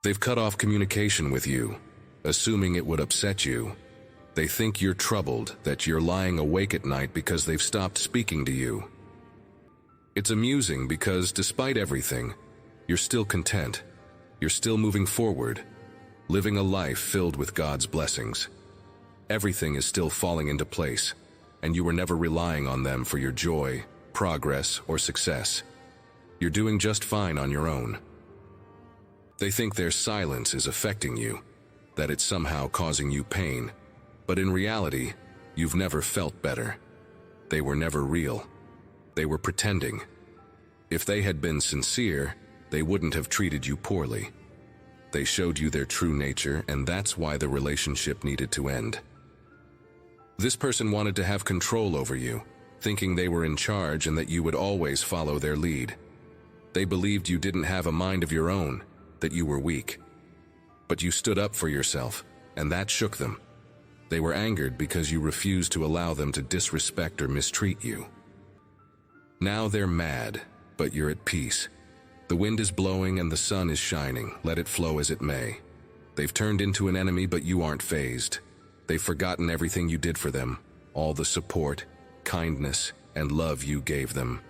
They've cut off communication with you, assuming it would upset you. They think you're troubled, that you're lying awake at night because they've stopped speaking to you. It's amusing because, despite everything, you're still content. You're still moving forward, living a life filled with God's blessings. Everything is still falling into place, and you were never relying on them for your joy, progress, or success. You're doing just fine on your own. They think their silence is affecting you, that it's somehow causing you pain, but in reality, you've never felt better. They were never real. They were pretending. If they had been sincere, they wouldn't have treated you poorly. They showed you their true nature, and that's why the relationship needed to end. This person wanted to have control over you, thinking they were in charge and that you would always follow their lead. They believed you didn't have a mind of your own, that you were weak. But you stood up for yourself, and that shook them. They were angered because you refused to allow them to disrespect or mistreat you. Now they're mad, but you're at peace. The wind is blowing and the sun is shining, let it flow as it may. They've turned into an enemy, but you aren't fazed. They've forgotten everything you did for them, all the support, kindness, and love you gave them.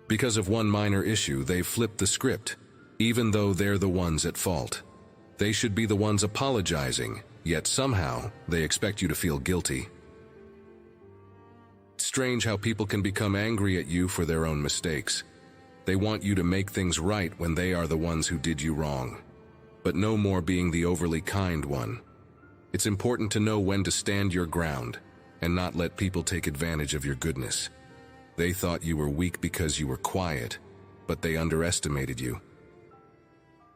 Because of one minor issue, they've flipped the script, even though they're the ones at fault. They should be the ones apologizing, yet somehow they expect you to feel guilty. It's strange how people can become angry at you for their own mistakes. They want you to make things right when they are the ones who did you wrong. But no more being the overly kind one. It's important to know when to stand your ground and not let people take advantage of your goodness. They thought you were weak because you were quiet, but they underestimated you.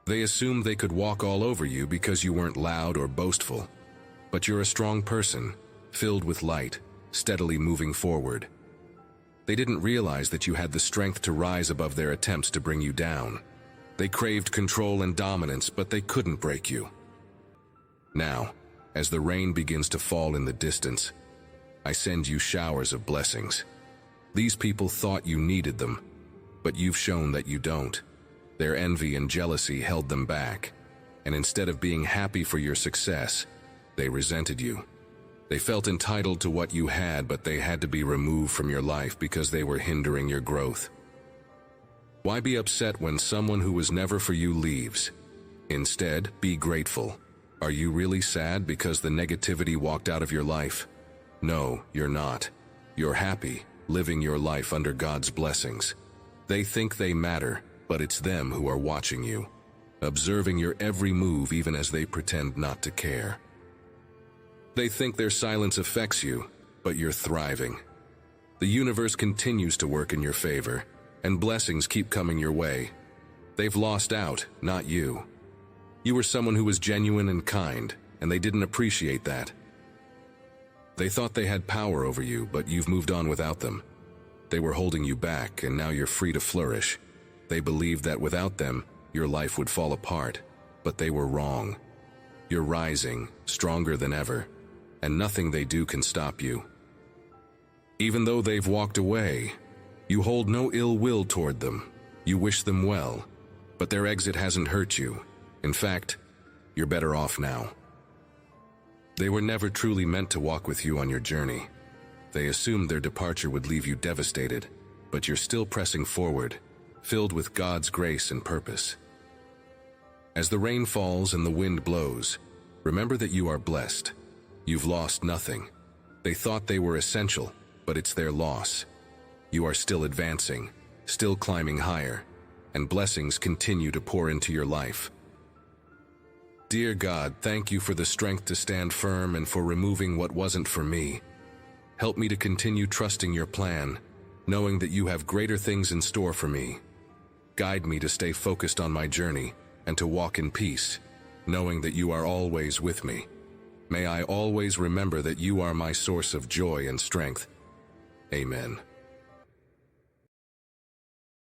They assumed they could walk all over you because you weren't loud or boastful. But you're a strong person, filled with light, steadily moving forward. They didn't realize that you had the strength to rise above their attempts to bring you down. They craved control and dominance, but they couldn't break you. Now, as the rain begins to fall in the distance, I send you showers of blessings. These people thought you needed them, but you've shown that you don't. Their envy and jealousy held them back, and instead of being happy for your success, they resented you. They felt entitled to what you had, but they had to be removed from your life because they were hindering your growth. Why be upset when someone who was never for you leaves? Instead, be grateful. Are you really sad because the negativity walked out of your life? No, you're not. You're happy, living your life under God's blessings. They think they matter, but it's them who are watching you, observing your every move even as they pretend not to care. They think their silence affects you, but you're thriving. The universe continues to work in your favor, and blessings keep coming your way. They've lost out, not you. You were someone who was genuine and kind, and they didn't appreciate that. They thought they had power over you, but you've moved on without them. They were holding you back, and now you're free to flourish. They believed that without them, your life would fall apart, but they were wrong. You're rising, stronger than ever, and nothing they do can stop you. Even though they've walked away, you hold no ill will toward them. You wish them well, but their exit hasn't hurt you. In fact, you're better off now. They were never truly meant to walk with you on your journey. They assumed their departure would leave you devastated, but you're still pressing forward, filled with God's grace and purpose. As the rain falls and the wind blows, remember that you are blessed. You've lost nothing. They thought they were essential, but it's their loss. You are still advancing, still climbing higher, and blessings continue to pour into your life. Dear God, thank you for the strength to stand firm and for removing what wasn't for me. Help me to continue trusting your plan, knowing that you have greater things in store for me. Guide me to stay focused on my journey and to walk in peace, knowing that you are always with me. May I always remember that you are my source of joy and strength. Amen.